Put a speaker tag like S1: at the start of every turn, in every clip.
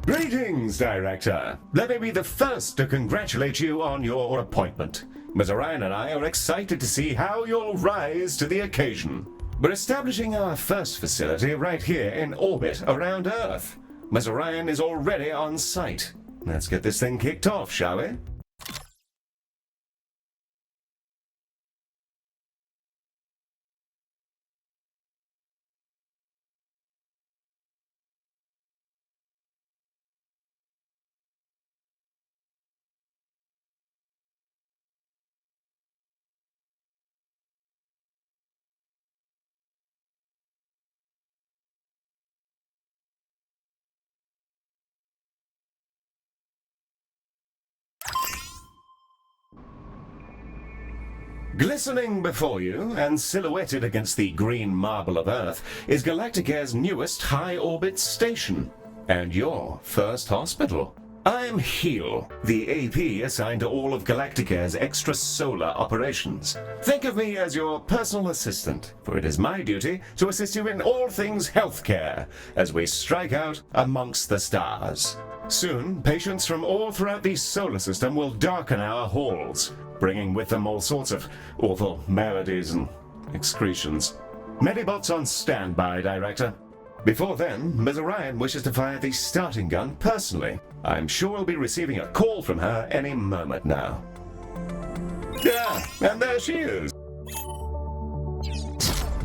S1: Greetings, Director. Let me be the first to congratulate you on your appointment. Ms. Orion and I are excited to see how you'll rise to the occasion. We're establishing our first facility right here in orbit around Earth. Ms. Orion is already on site. Let's get this thing kicked off, shall we? Glistening before you, and silhouetted against the green marble of Earth, is Galacticare's newest high-orbit station, and your first hospital. I'm Heel, the AP assigned to all of Galacticare's extrasolar operations. Think of me as your personal assistant, for it is my duty to assist you in all things healthcare, as we strike out amongst the stars. Soon, patients from all throughout the solar system will darken our halls, bringing with them all sorts of awful maladies and excretions. Medibots on standby, Director. Before then, Ms. Orion wishes to fire the starting gun personally. I'm sure we'll be receiving a call from her any moment now. Yeah, and there she is.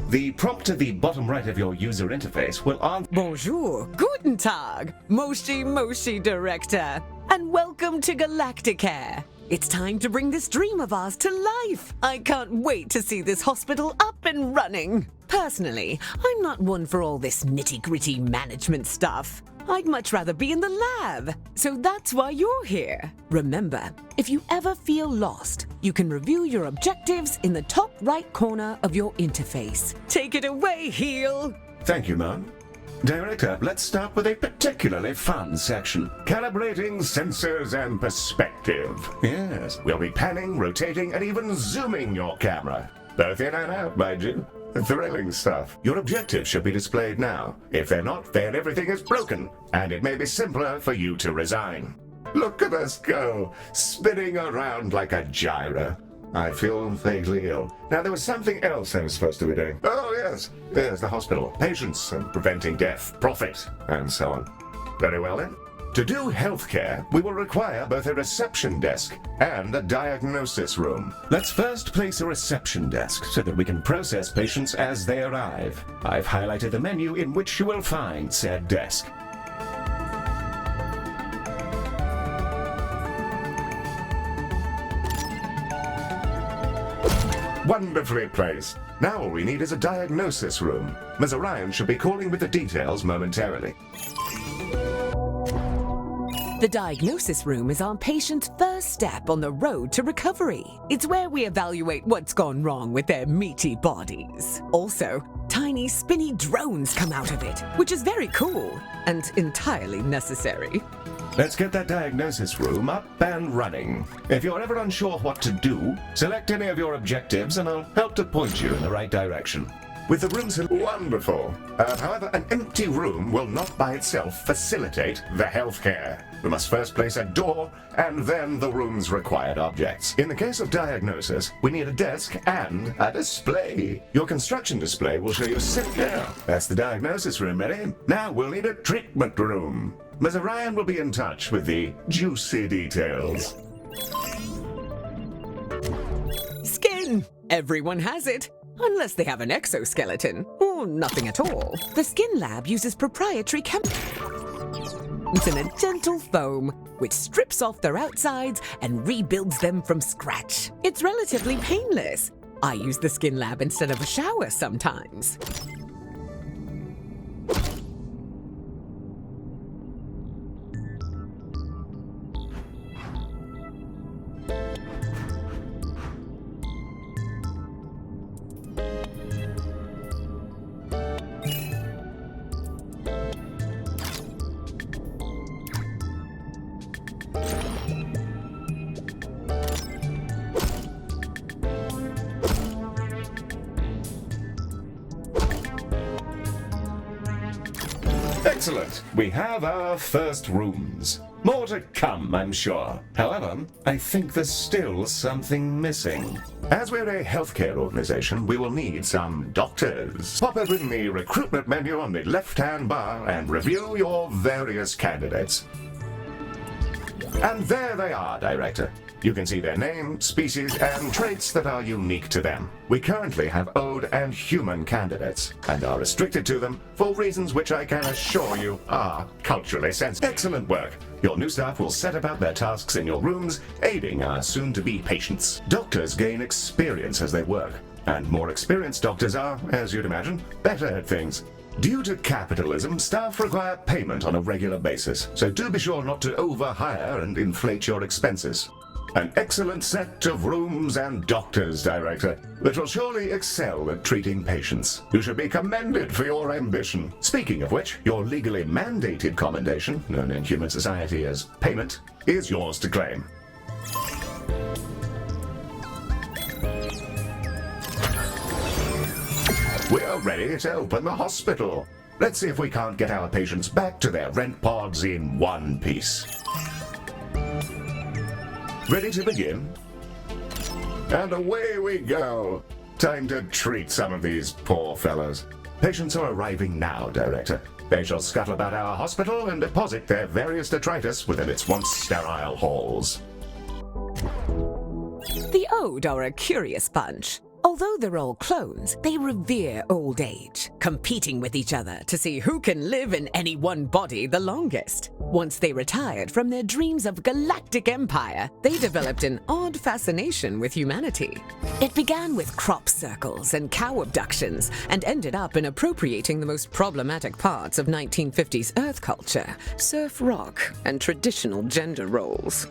S1: The prompt at the bottom right of your user interface will answer.
S2: Bonjour, guten Tag, Moshi Moshi Director, and welcome to Galacticare. It's time to bring this dream of ours to life. I can't wait to see this hospital up and running. Personally, I'm not one for all this nitty-gritty management stuff. I'd much rather be in the lab. So that's why you're here. Remember, if you ever feel lost, you can review your objectives in the top right corner of your interface. Take it away, Heel.
S1: Thank you, Mom. Director, let's start with a particularly fun section. Calibrating sensors and perspective. Yes, we'll be panning, rotating, and even zooming your camera. Both in and out, mind you. Thrilling stuff. Your objectives should be displayed now. If they're not, then everything is broken, and it may be simpler for you to resign. Look at us go, spinning around like a gyro. I feel vaguely ill. Now, there was something else I was supposed to be doing. Oh, yes. There's the hospital. Patients and preventing death, profit, and so on. Very well, then. To do healthcare, we will require both a reception desk and a diagnosis room. Let's first place a reception desk so that we can process patients as they arrive. I've highlighted the menu in which you will find said desk. Wonderfully placed. Now all we need is a diagnosis room. Ms. Orion should be calling with the details momentarily.
S2: The diagnosis room is our patient's first step on the road to recovery. It's where we evaluate what's gone wrong with their meaty bodies. Also, tiny spinny drones come out of it, which is very cool and entirely necessary.
S1: Let's get that diagnosis room up and running. If you're ever unsure what to do, select any of your objectives and I'll help to point you in the right direction. With the rooms wonderful. However, an empty room will not by itself facilitate the healthcare. We must first place a door and then the room's required objects. In the case of diagnosis, we need a desk and a display. Your construction display will show you sit down. That's the diagnosis room, ready? Now we'll need a treatment room. Ms. Orion will be in touch with the juicy details.
S2: Skin! Everyone has it. Unless they have an exoskeleton, or nothing at all. The Skin Lab uses proprietary It's in a gentle foam, which strips off their outsides and rebuilds them from scratch. It's relatively painless. I use the Skin Lab instead of a shower sometimes.
S1: Excellent. We have our first rooms. More to come, I'm sure. However, I think there's still something missing. As we're a healthcare organization, we will need some doctors. Pop open the recruitment menu on the left-hand bar and review your various candidates. And there they are, Director. You can see their name, species, and traits that are unique to them. We currently have ode and human candidates, and are restricted to them for reasons which I can assure you are culturally sensitive. Excellent work. Your new staff will set about their tasks in your rooms, aiding our soon-to-be patients. Doctors gain experience as they work, and more experienced doctors are, as you'd imagine, better at things. Due to capitalism, staff require payment on a regular basis, so do be sure not to overhire and inflate your expenses. An excellent set of rooms and doctors, Director, that will surely excel at treating patients. You should be commended for your ambition. Speaking of which, your legally mandated commendation, known in human society as payment, is yours to claim. We're ready to open the hospital. Let's see if we can't get our patients back to their rent pods in one piece. Ready to begin? And away we go. Time to treat some of these poor fellows. Patients are arriving now, Director. They shall scuttle about our hospital and deposit their various detritus within its once sterile halls.
S2: The Ode are a curious bunch. Although they're all clones, they revere old age, competing with each other to see who can live in any one body the longest. Once they retired from their dreams of galactic empire, they developed an odd fascination with humanity. It began with crop circles and cow abductions, and ended up in appropriating the most problematic parts of 1950s Earth culture, surf rock, and traditional gender roles.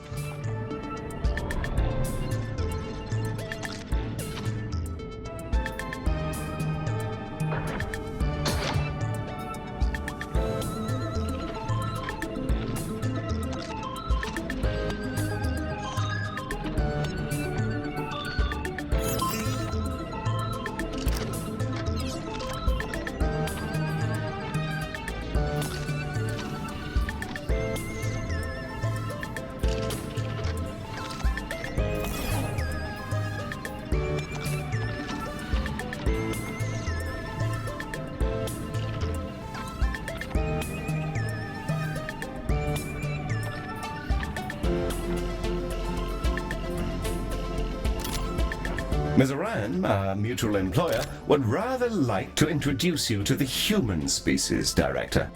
S1: Ms. Orion, our mutual employer, would rather like to introduce you to the human species, Director.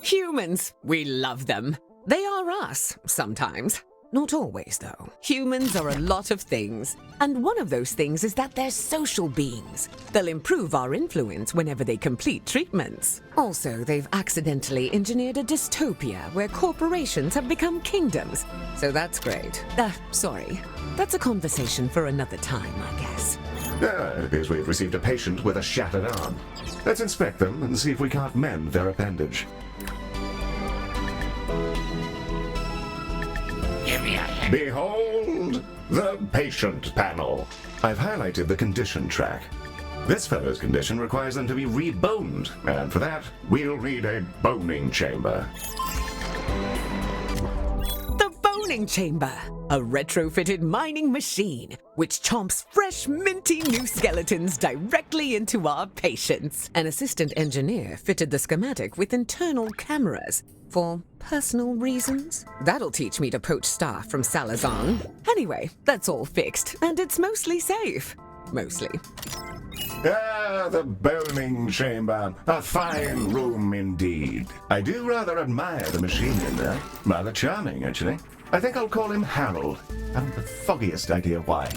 S2: Humans, we love them. They are us, sometimes. Not always, though. Humans are a lot of things, and one of those things is that they're social beings. They'll improve our influence whenever they complete treatments. Also, they've accidentally engineered a dystopia where corporations have become kingdoms. So that's great. Sorry. That's a conversation for another time, I guess.
S1: It appears we've received a patient with a shattered arm. Let's inspect them and see if we can't mend their appendage. Behold the patient panel. I've highlighted the condition track. This fellow's condition requires them to be reboned, and for that, we'll need a boning chamber.
S2: The boning chamber, a retrofitted mining machine which chomps fresh, minty new skeletons directly into our patients. An assistant engineer fitted the schematic with internal cameras for personal reasons. That'll teach me to poach staff from Salazar. Anyway, that's all fixed, and it's mostly safe. Mostly.
S1: Ah, the boning chamber. A fine room indeed. I do rather admire the machine in there. Rather charming, actually. I think I'll call him Harold. I haven't the foggiest idea why.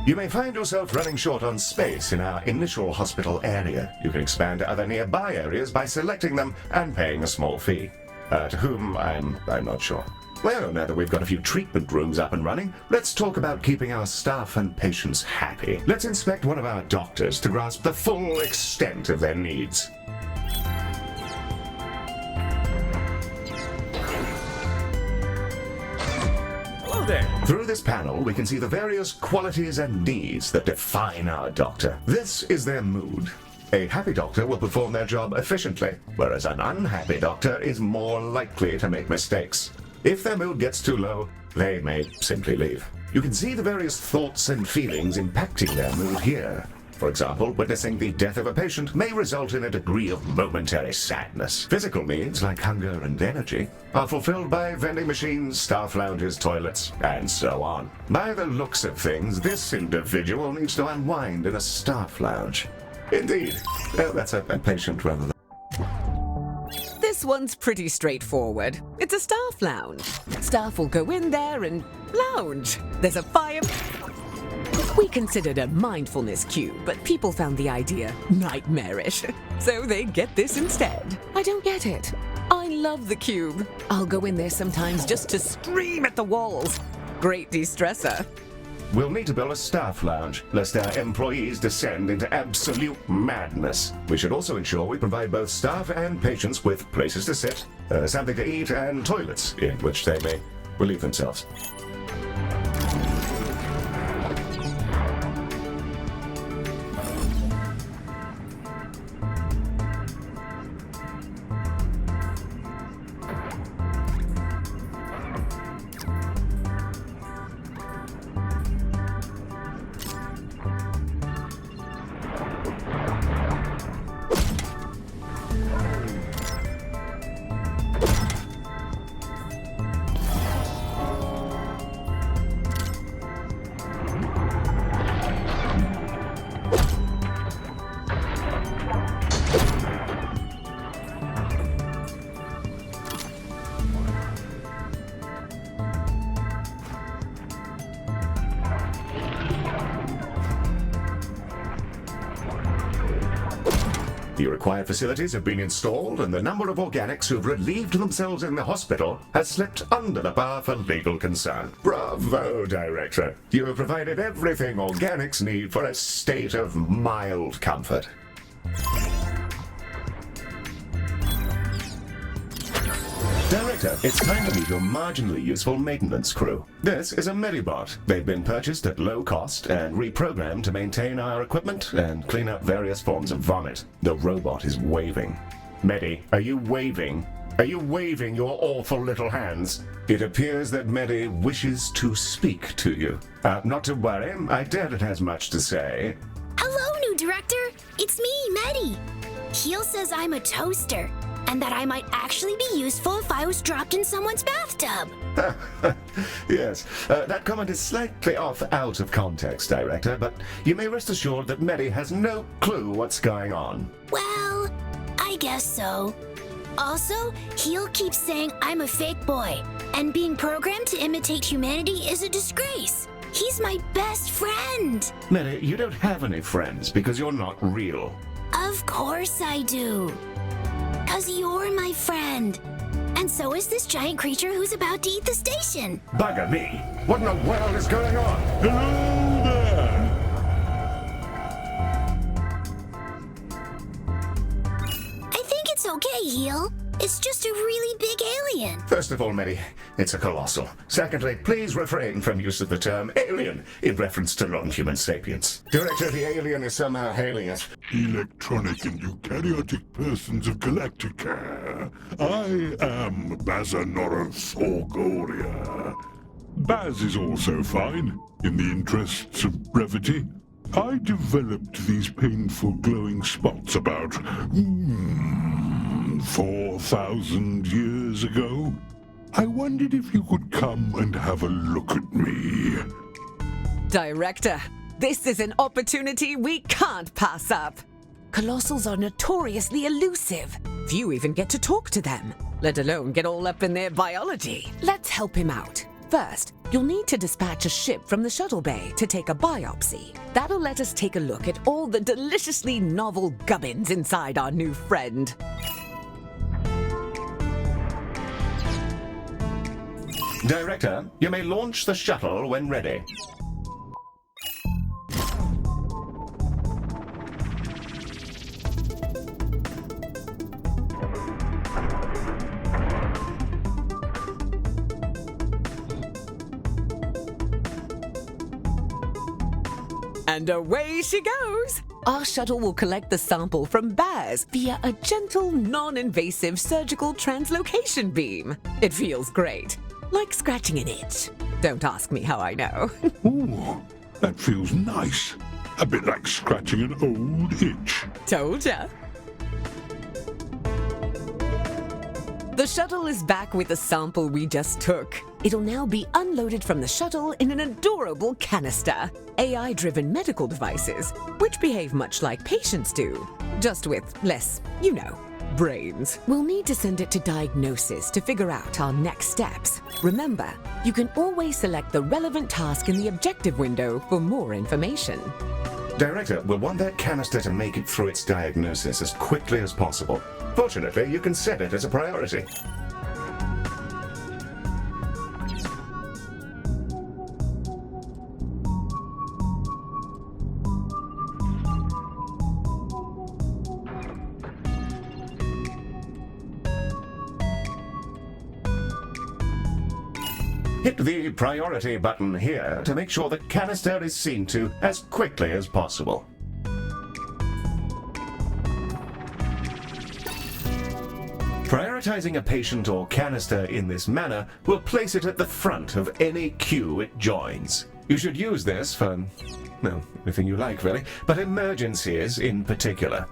S1: You may find yourself running short on space in our initial hospital area. You can expand to other nearby areas by selecting them and paying a small fee. To whom, I'm not sure. Well, now that we've got a few treatment rooms up and running, let's talk about keeping our staff and patients happy. Let's inspect one of our doctors to grasp the full extent of their needs.
S3: building!
S1: Through this panel, we can see the various qualities and needs that define our doctor. This is their mood. A happy doctor will perform their job efficiently, whereas an unhappy doctor is more likely to make mistakes. If their mood gets too low, they may simply leave. You can see the various thoughts and feelings impacting their mood here. For example, witnessing the death of a patient may result in a degree of momentary sadness. Physical needs, like hunger and energy, are fulfilled by vending machines, staff lounges, toilets, and so on. By the looks of things, this individual needs to unwind in a staff lounge. Indeed. That's a patient rather than...
S2: This one's pretty straightforward. It's a staff lounge. Staff will go in there and lounge. There's a fire... We considered a mindfulness cube, but people found the idea nightmarish. So they get this instead. I don't get it. I love the cube. I'll go in there sometimes just to scream at the walls. Great de-stressor.
S1: We'll need to build a staff lounge, lest our employees descend into absolute madness. We should also ensure we provide both staff and patients with places to sit, something to eat, and toilets in which they may relieve themselves. The required facilities have been installed, and the number of organics who've relieved themselves in the hospital has slipped under the bar for legal concern. Bravo, Director. You have provided everything organics need for a state of mild comfort. Director, it's time to meet your marginally useful maintenance crew. This is a Medibot. They've been purchased at low cost and reprogrammed to maintain our equipment and clean up various forms of vomit. The robot is waving. Medi, are you waving? Are you waving your awful little hands? It appears that Medi wishes to speak to you. Not to worry, I doubt it has much to say.
S4: Hello, new director. It's me, Medi. Heel says I'm a toaster, and that I might actually be useful if I was dropped in someone's bathtub.
S1: Yes, that comment is slightly off out of context, Director, but you may rest assured that Medi has no clue what's going on.
S4: Well, I guess so. Also, Heel keeps saying I'm a fake boy, and being programmed to imitate humanity is a disgrace. He's my best friend.
S1: Medi, you don't have any friends because you're not real.
S4: Of course I do. 'Cause you're my friend. And so is this giant creature who's about to eat the station.
S1: Bugger me! What in the world is going on? Hello there!
S4: I think it's okay, Heel. It's just a really big alien.
S1: First of all, Medi, it's a colossal. Secondly, please refrain from use of the term alien in reference to non-human sapiens. Director, the alien is somehow hailing us.
S5: Electronic and eukaryotic persons of Galacticare. I am Bazanoros Orgoria. Baz is also fine, in the interests of brevity. I developed these painful glowing spots about 4,000 years ago. I wondered if you could come and have a look at me.
S2: Director, this is an opportunity we can't pass up. Colossals are notoriously elusive. Few even get to talk to them, let alone get all up in their biology. Let's help him out. First, you'll need to dispatch a ship from the shuttle bay to take a biopsy. That'll let us take a look at all the deliciously novel gubbins inside our new friend.
S1: Director, you may launch the shuttle when ready.
S2: And away she goes! Our shuttle will collect the sample from Baz via a gentle, non-invasive surgical translocation beam. It feels great, like scratching an itch. Don't ask me how I know.
S5: Ooh, that feels nice. A bit like scratching an old itch.
S2: Told ya. The shuttle is back with the sample we just took. It'll now be unloaded from the shuttle in an adorable canister. AI-driven medical devices, which behave much like patients do, just with less, brains. We'll need to send it to diagnosis to figure out our next steps. Remember, you can always select the relevant task in the objective window for more information.
S1: Director, we'll want that canister to make it through its diagnosis as quickly as possible. Fortunately, you can set it as a priority. Hit the priority button here to make sure the canister is seen to as quickly as possible. Prioritizing a patient or canister in this manner will place it at the front of any queue it joins. You should use this for, well, anything you like really, but emergencies in particular.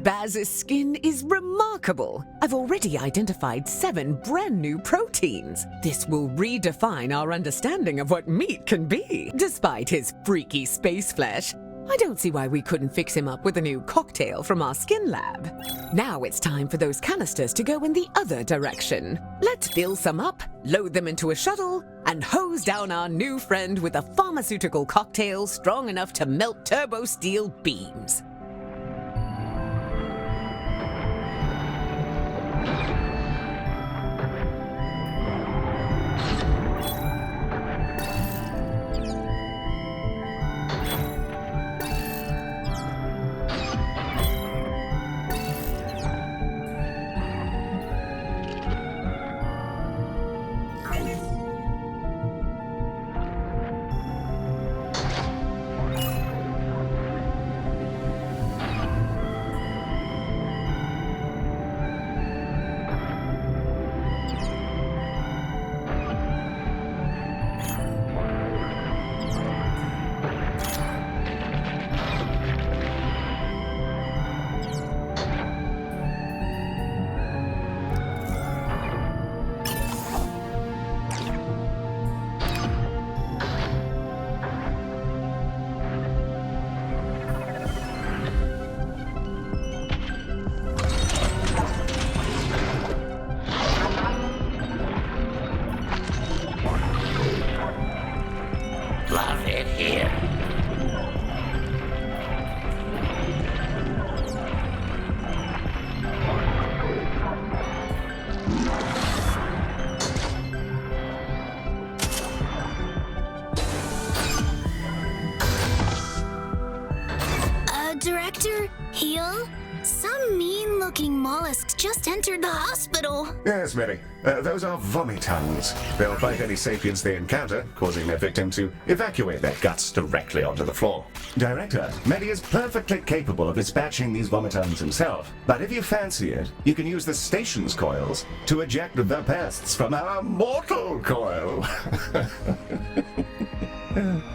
S2: Baz's skin is remarkable. I've already identified 7 brand new proteins. This will redefine our understanding of what meat can be. Despite his freaky space flesh, I don't see why we couldn't fix him up with a new cocktail from our skin lab. Now it's time for those canisters to go in the other direction. Let's fill some up, load them into a shuttle, and hose down our new friend with a pharmaceutical cocktail strong enough to melt turbo steel beams.
S3: Love it here.
S4: Director, heal? Some mean-looking mollusk just entered the hospital.
S1: Yes, Mary. Those are vomitons. They'll bite any sapiens they encounter, causing their victim to evacuate their guts directly onto the floor. Director, Medi is perfectly capable of dispatching these vomitons himself, but if you fancy it, you can use the station's coils to eject the pests from our mortal coil.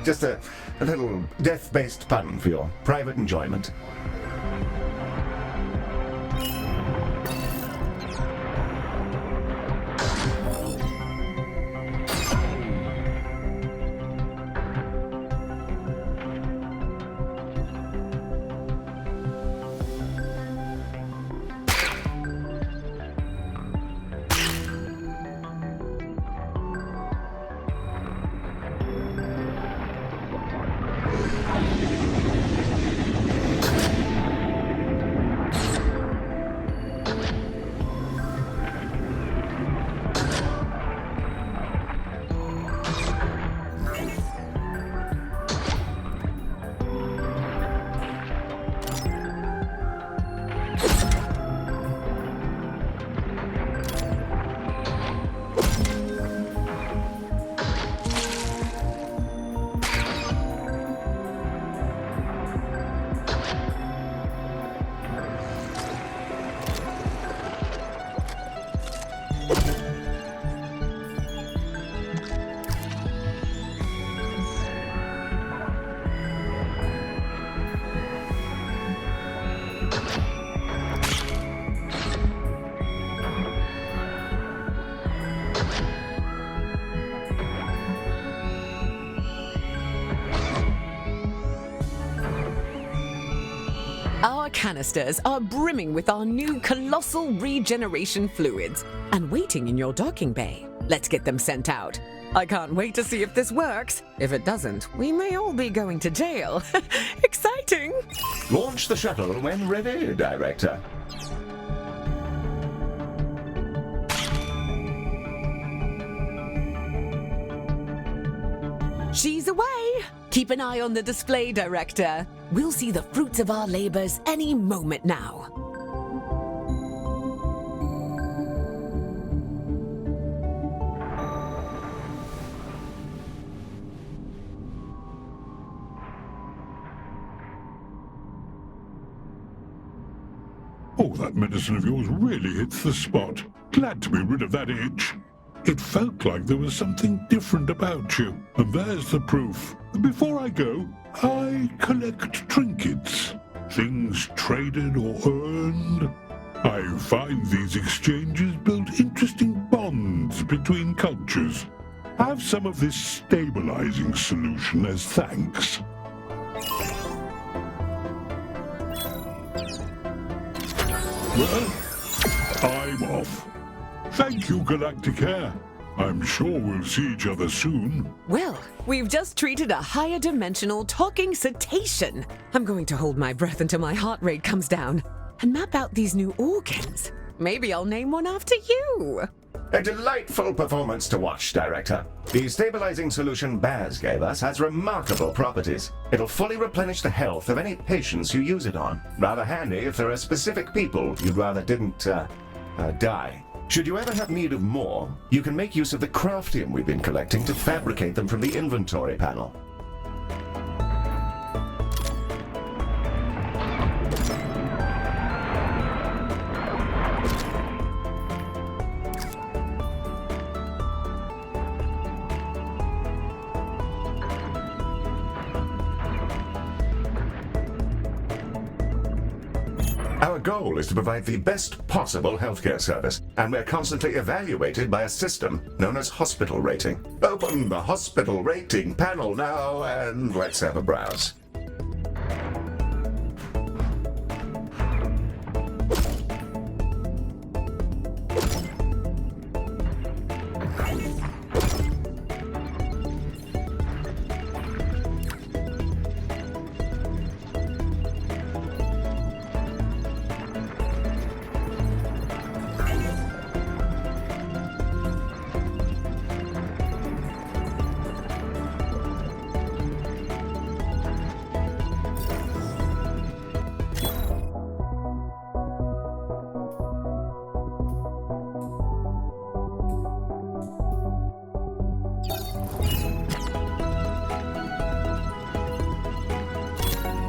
S1: Just a little death-based pun for your private enjoyment.
S2: canisters are brimming with our new colossal regeneration fluids and waiting in your docking bay. Let's get them sent out. I can't wait to see if this works. If it doesn't, we may all be going to jail. Exciting!
S1: Launch the shuttle when ready, Director.
S2: She's away! Keep an eye on the display, Director. We'll see the fruits of our labors any moment now.
S5: Oh, that medicine of yours really hits the spot. Glad to be rid of that itch. It felt like there was something different about you, and there's the proof. Before I go, I collect trinkets, things traded or earned. I find these exchanges build interesting bonds between cultures. Have some of this stabilizing solution as thanks. Well, I'm off. Thank you, Galacticare. I'm sure we'll see each other soon.
S2: Well, we've just treated a higher dimensional talking cetacean. I'm going to hold my breath until my heart rate comes down and map out these new organs. Maybe I'll name one after you.
S1: A delightful performance to watch, Director. The stabilizing solution Baz gave us has remarkable properties. It'll fully replenish the health of any patients you use it on. Rather handy if there are specific people you'd rather didn't, die. Should you ever have need of more, you can make use of the craftium we've been collecting to fabricate them from the inventory panel. Our goal is to provide the best possible healthcare service, and we're constantly evaluated by a system known as hospital rating. Open the hospital rating panel now, and let's have a browse.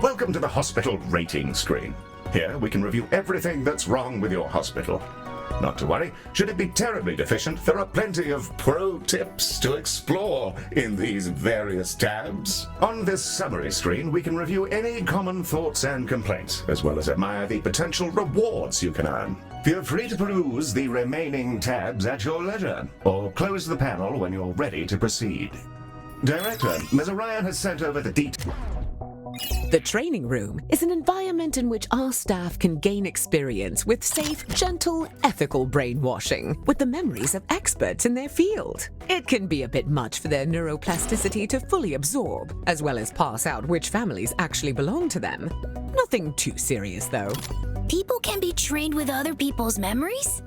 S1: Welcome to the hospital rating screen. Here we can review everything that's wrong with your hospital. Not to worry, should it be terribly deficient, there are plenty of pro tips to explore in these various tabs. On this summary screen, we can review any common thoughts and complaints, as well as admire the potential rewards you can earn. Feel free to peruse the remaining tabs at your leisure, or close the panel when you're ready to proceed. Director, Ms. Orion has sent over the details.
S2: The training room is an environment in which our staff can gain experience with safe, gentle, ethical brainwashing with the memories of experts in their field. It can be a bit much for their neuroplasticity to fully absorb, as well as pass out which families actually belong to them. Nothing too serious, though.
S4: People can be trained with other people's memories?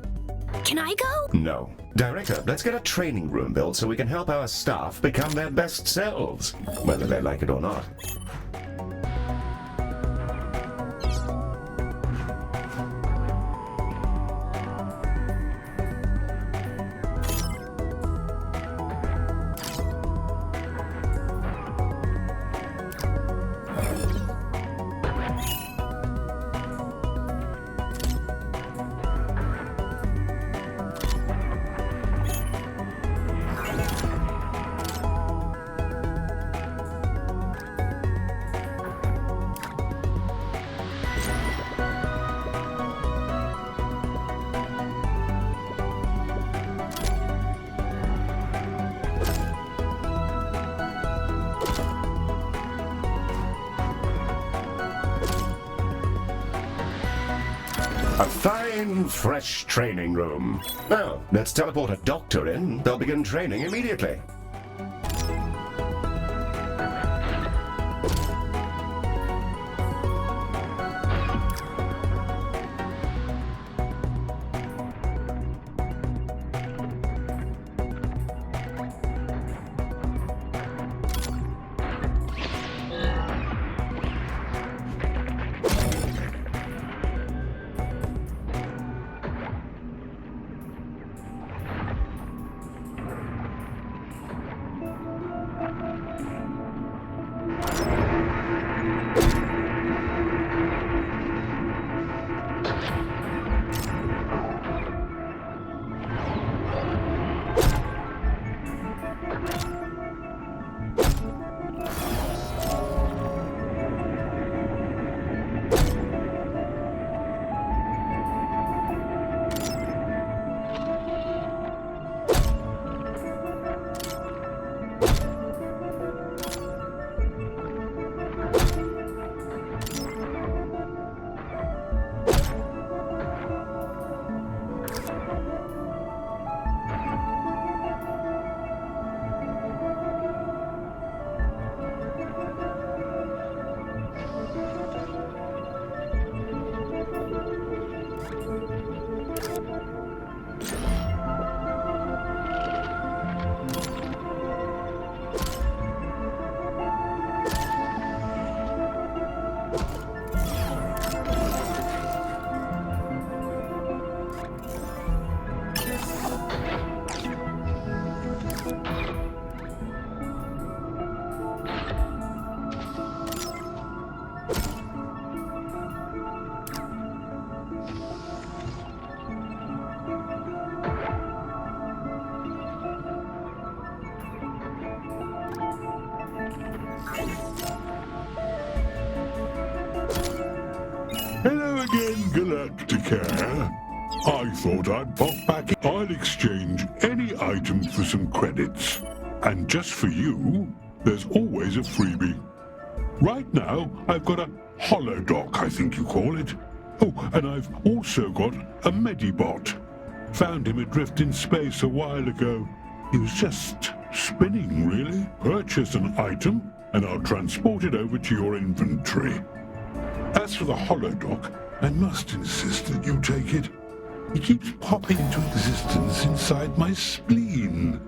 S4: Can I go?
S1: No. Director, let's get a training room built so we can help our staff become their best selves, whether they like it or not. A fine, fresh training room. Now, let's teleport a doctor in. They'll begin training immediately.
S5: Hello again, Galacticare. I thought I'd pop back. I'll exchange any item for some credits. And just for you, there's always a freebie. Right now, I've got a holodoc, I think you call it. Oh, and I've also got a Medibot. Found him adrift in space a while ago. He was just spinning, really. Purchase an item, and I'll transport it over to your inventory. As for the holodoc, I must insist that you take it. He keeps popping into existence inside my spleen.